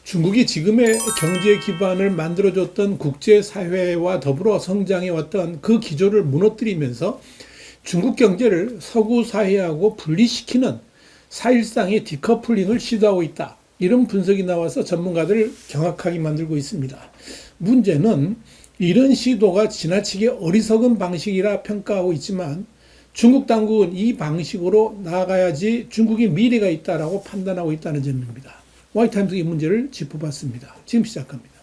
중국이 지금의 경제 기반을 만들어줬던 국제사회와 더불어 성장해왔던 그 기조를 무너뜨리면서 중국 경제를 서구 사회하고 분리시키는 사실상의 디커플링을 시도하고 있다. 이런 분석이 나와서 전문가들을 경악하게 만들고 있습니다. 문제는 이런 시도가 지나치게 어리석은 방식이라 평가하고 있지만 중국 당국은 이 방식으로 나아가야지 중국의 미래가 있다라고 판단하고 있다는 점입니다. 화이트타임스 이 문제를 짚어봤습니다. 지금 시작합니다.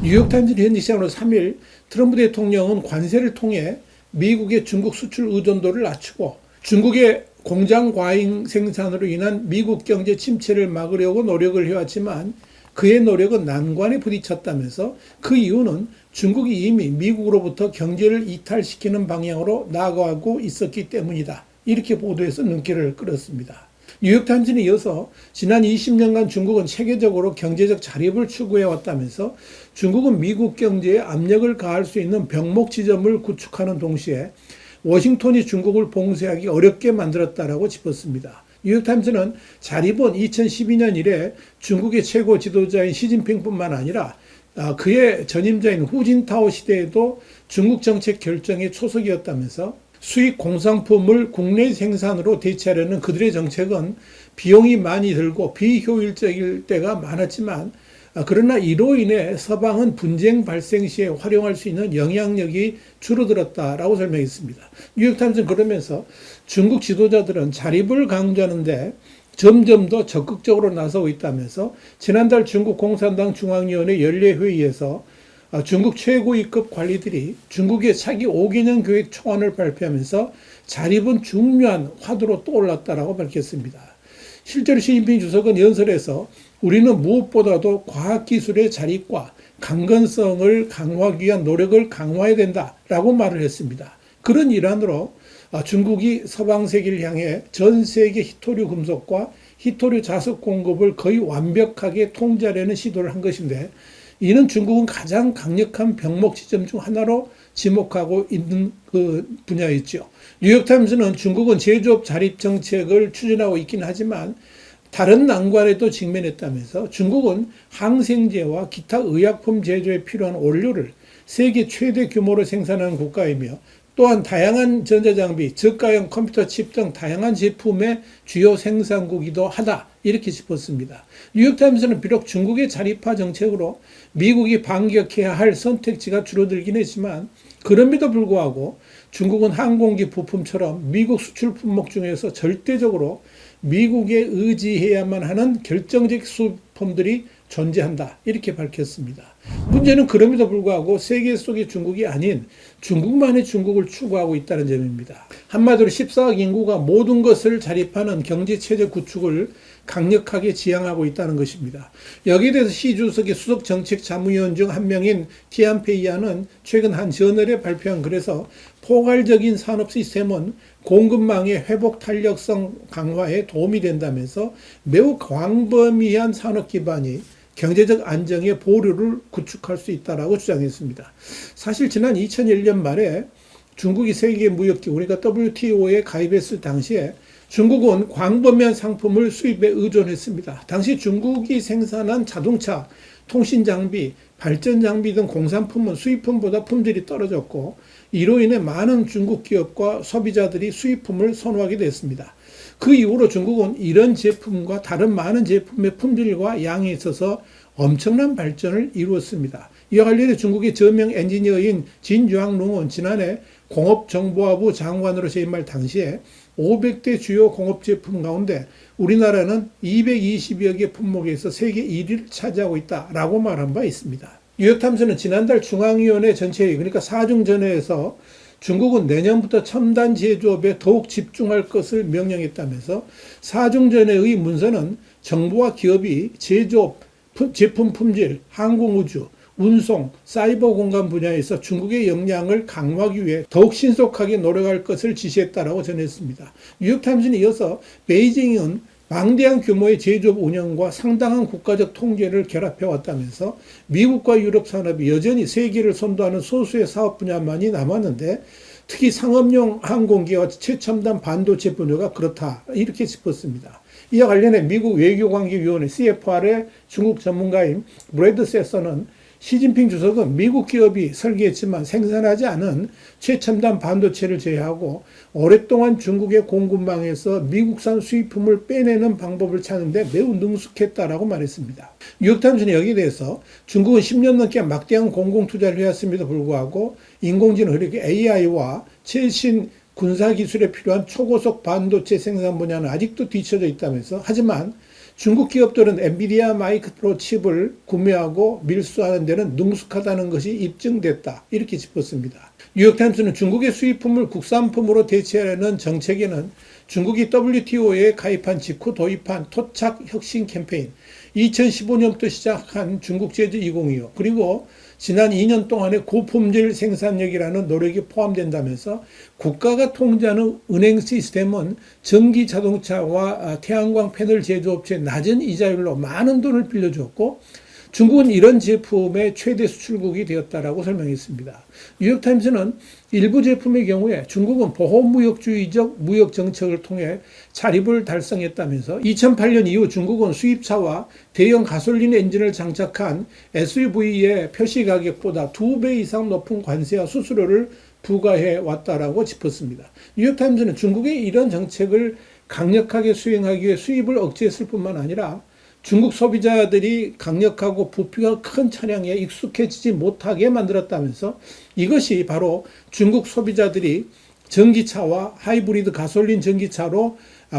뉴욕타임즈는 현지 시간으로 3일 트럼프 대통령은 관세를 통해 미국의 중국 수출 의존도를 낮추고 중국의 공장 과잉 생산으로 인한 미국 경제 침체를 막으려고 노력을 해왔지만 그의 노력은 난관에 부딪혔다면서 그 이유는 중국이 이미 미국으로부터 경제를 이탈시키는 방향으로 나아가고 있었기 때문이다. 이렇게 보도해서 눈길을 끌었습니다. 뉴욕타임즈는 이어서 지난 20년간 중국은 체계적으로 경제적 자립을 추구해왔다면서 중국은 미국 경제에 압력을 가할 수 있는 병목 지점을 구축하는 동시에 워싱턴이 중국을 봉쇄하기 어렵게 만들었다라고 짚었습니다. 뉴욕타임스는 자립은 2012년 이래 중국의 최고 지도자인 시진핑뿐만 아니라 그의 전임자인 후진타오 시대에도 중국 정책 결정의 초석이었다면서 수입 공산품을 국내 생산으로 대체하려는 그들의 정책은 비용이 많이 들고 비효율적일 때가 많았지만 그러나 이로 인해 서방은 분쟁 발생 시에 활용할 수 있는 영향력이 줄어들었다라고 설명했습니다. 뉴욕타임스는 그러면서 중국 지도자들은 자립을 강조하는데 점점 더 적극적으로 나서고 있다면서 지난달 중국 공산당 중앙위원회 연례회의에서 중국 최고위급 관리들이 중국의 차기 5개년 계획 초안을 발표하면서 자립은 중요한 화두로 떠올랐다라고 밝혔습니다. 실제로 시진핑 주석은 연설에서 우리는 무엇보다도 과학기술의 자립과 강건성을 강화하기 위한 노력을 강화해야 된다라고 말을 했습니다. 그런 일환으로 중국이 서방 세계를 향해 전 세계 히토류 금속과 히토류 자석 공급을 거의 완벽하게 통제하려는 시도를 한 것인데 이는 중국은 가장 강력한 병목 지점 중 하나로 지목하고 있는 그 분야였죠. 뉴욕타임스는 중국은 제조업 자립 정책을 추진하고 있긴 하지만 다른 난관에도 직면했다면서 중국은 항생제와 기타 의약품 제조에 필요한 원료를 세계 최대 규모로 생산하는 국가이며 또한 다양한 전자장비, 저가형 컴퓨터 칩 등 다양한 제품의 주요 생산국이기도 하다. 이렇게 짚었습니다. 뉴욕타임스는 비록 중국의 자립화 정책으로 미국이 반격해야 할 선택지가 줄어들긴 했지만 그럼에도 불구하고 중국은 항공기 부품처럼 미국 수출 품목 중에서 절대적으로 미국에 의지해야만 하는 결정적 수품들이 존재한다. 이렇게 밝혔습니다. 문제는 그럼에도 불구하고 세계 속의 중국이 아닌 중국만의 중국을 추구하고 있다는 점입니다. 한마디로 14억 인구가 모든 것을 자립하는 경제체제 구축을 강력하게 지향하고 있다는 것입니다. 여기에 대해서 시 주석의 수석 정책 자문위원 중 한 명인 티안페이아는 최근 한 저널에 발표한 글에서 포괄적인 산업 시스템은 공급망의 회복 탄력성 강화에 도움이 된다면서 매우 광범위한 산업 기반이 경제적 안정의 보류를 구축할 수 있다라고 주장했습니다. 사실 지난 2001년 말에 중국이 세계 무역기구 그러니까 WTO에 가입했을 당시에 중국은 광범위한 상품을 수입에 의존했습니다. 당시 중국이 생산한 자동차, 통신장비, 발전장비 등 공산품은 수입품보다 품질이 떨어졌고 이로 인해 많은 중국 기업과 소비자들이 수입품을 선호하게 됐습니다. 그 이후로 중국은 이런 제품과 다른 많은 제품의 품질과 양에 있어서 엄청난 발전을 이루었습니다. 이와 관련해 중국의 저명 엔지니어인 진유항롱은 지난해 공업정보화부 장관으로 재임할 당시에 500대 주요 공업 제품 가운데 우리나라는 220여 개 품목에서 세계 1위를 차지하고 있다라고 말한 바 있습니다. 뉴욕타임스는 지난달 중앙위원회 전체회의 그러니까 사중전회에서 중국은 내년부터 첨단 제조업에 더욱 집중할 것을 명령했다면서 사중전회의 문서는 정부와 기업이 제조업, 제품 품질, 항공우주, 운송, 사이버 공간 분야에서 중국의 역량을 강화하기 위해 더욱 신속하게 노력할 것을 지시했다라고 전했습니다. 뉴욕타임스는 이어서 베이징은 방대한 규모의 제조업 운영과 상당한 국가적 통제를 결합해왔다면서 미국과 유럽 산업이 여전히 세계를 선도하는 소수의 사업 분야만이 남았는데 특히 상업용 항공기와 최첨단 반도체 분야가 그렇다 이렇게 짚었습니다. 이와 관련해 미국 외교관계위원회 CFR의 중국 전문가인 브래드 세서는 시진핑 주석은 미국 기업이 설계했지만 생산하지 않은 최첨단 반도체를 제외하고 오랫동안 중국의 공급망에서 미국산 수입품을 빼내는 방법을 찾는 데 매우 능숙했다라고 말했습니다. 뉴욕타임스는 여기에 대해서 중국은 10년 넘게 막대한 공공투자를 해왔음에도 불구하고 인공지능, 그리고 AI와 최신 군사기술에 필요한 초고속 반도체 생산 분야는 아직도 뒤처져 있다면서, 하지만 중국 기업들은 엔비디아 마이크로칩을 구매하고 밀수하는 데는 능숙하다는 것이 입증됐다, 이렇게 짚었습니다. 뉴욕타임스는 중국의 수입품을 국산품으로 대체하려는 정책에는 중국이 WTO에 가입한 직후 도입한 토착 혁신 캠페인, 2015년부터 시작한 중국 제조 2025, 그리고 지난 2년 동안의 고품질 생산력이라는 노력이 포함된다면서 국가가 통제하는 은행 시스템은 전기 자동차와 태양광 패널 제조업체에 낮은 이자율로 많은 돈을 빌려주었고 중국은 이런 제품의 최대 수출국이 되었다라고 설명했습니다. 뉴욕타임스는 일부 제품의 경우에 중국은 보호무역주의적 무역 정책을 통해 자립을 달성했다면서 2008년 이후 중국은 수입차와 대형 가솔린 엔진을 장착한 SUV의 표시 가격보다 2배 이상 높은 관세와 수수료를 부과해 왔다라고 짚었습니다. 뉴욕타임스는 중국의 이런 정책을 강력하게 수행하기 위해 수입을 억제했을 뿐만 아니라 중국 소비자들이 강력하고 부피가 큰 차량에 익숙해지지 못하게 만들었다면서 이것이 바로 중국 소비자들이 전기차와 하이브리드 가솔린 전기차로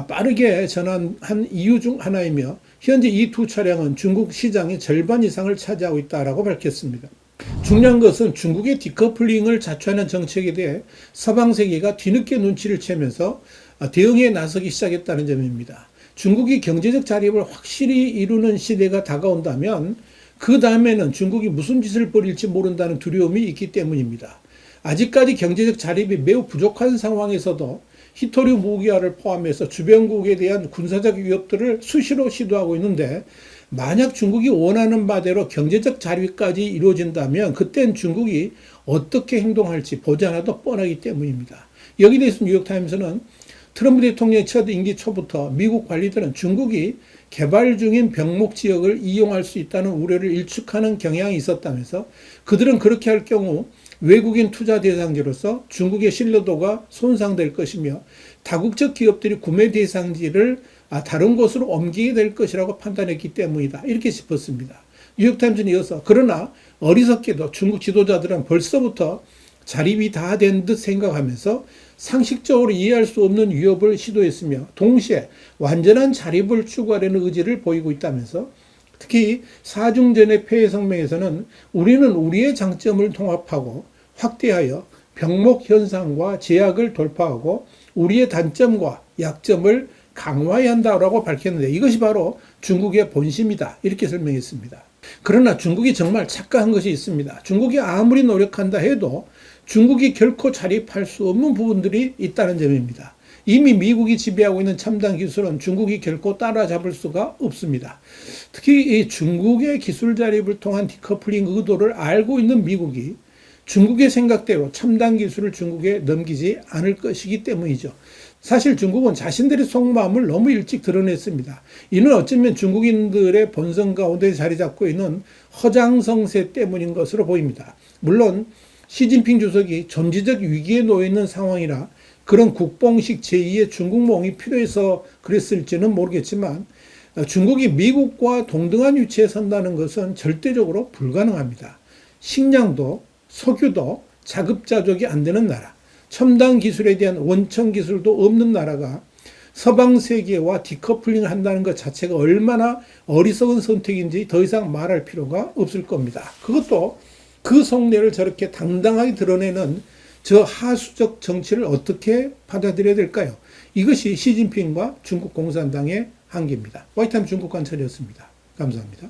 빠르게 전환한 이유 중 하나이며 현재 이 두 차량은 중국 시장의 절반 이상을 차지하고 있다고 밝혔습니다. 중요한 것은 중국의 디커플링을 자초하는 정책에 대해 서방 세계가 뒤늦게 눈치를 채면서 대응에 나서기 시작했다는 점입니다. 중국이 경제적 자립을 확실히 이루는 시대가 다가온다면 그 다음에는 중국이 무슨 짓을 벌일지 모른다는 두려움이 있기 때문입니다. 아직까지 경제적 자립이 매우 부족한 상황에서도 히토류 무기화를 포함해서 주변국에 대한 군사적 위협들을 수시로 시도하고 있는데 만약 중국이 원하는 바대로 경제적 자립까지 이루어진다면 그땐 중국이 어떻게 행동할지 보지 않아도 뻔하기 때문입니다. 여기에 대해서 뉴욕타임스는 트럼프 대통령의 첫 임기 초부터 미국 관리들은 중국이 개발 중인 병목 지역을 이용할 수 있다는 우려를 일축하는 경향이 있었다면서 그들은 그렇게 할 경우 외국인 투자 대상지로서 중국의 신뢰도가 손상될 것이며 다국적 기업들이 구매 대상지를 다른 곳으로 옮기게 될 것이라고 판단했기 때문이다, 이렇게 짚었습니다. 뉴욕타임스는 이어서 그러나 어리석게도 중국 지도자들은 벌써부터 자립이 다 된 듯 생각하면서 상식적으로 이해할 수 없는 위협을 시도했으며 동시에 완전한 자립을 추구하려는 의지를 보이고 있다면서 특히 사중전의 폐해 성명에서는 우리는 우리의 장점을 통합하고 확대하여 병목 현상과 제약을 돌파하고 우리의 단점과 약점을 강화해야 한다고 밝혔는데 이것이 바로 중국의 본심이다, 이렇게 설명했습니다. 그러나 중국이 정말 착각한 것이 있습니다. 중국이 아무리 노력한다 해도 중국이 결코 자립할 수 없는 부분들이 있다는 점입니다. 이미 미국이 지배하고 있는 첨단 기술은 중국이 결코 따라잡을 수가 없습니다. 특히 이 중국의 기술 자립을 통한 디커플링 의도를 알고 있는 미국이 중국의 생각대로 첨단 기술을 중국에 넘기지 않을 것이기 때문이죠. 사실 중국은 자신들의 속마음을 너무 일찍 드러냈습니다. 이는 어쩌면 중국인들의 본성 가운데 자리 잡고 있는 허장성세 때문인 것으로 보입니다. 물론 시진핑 주석이 존재적 위기에 놓여 있는 상황이라 그런 국뽕식 제2의 중국몽이 필요해서 그랬을지는 모르겠지만 중국이 미국과 동등한 위치에 선다는 것은 절대적으로 불가능합니다. 식량도 석유도 자급자족이 안 되는 나라, 첨단 기술에 대한 원천 기술도 없는 나라가 서방 세계와 디커플링을 한다는 것 자체가 얼마나 어리석은 선택인지 더 이상 말할 필요가 없을 겁니다. 그것도 그 속내를 저렇게 당당하게 드러내는 저 하수적 정치를 어떻게 받아들여야 될까요? 이것이 시진핑과 중국 공산당의 한계입니다. 화이트타임 중국 관찰이었습니다. 감사합니다.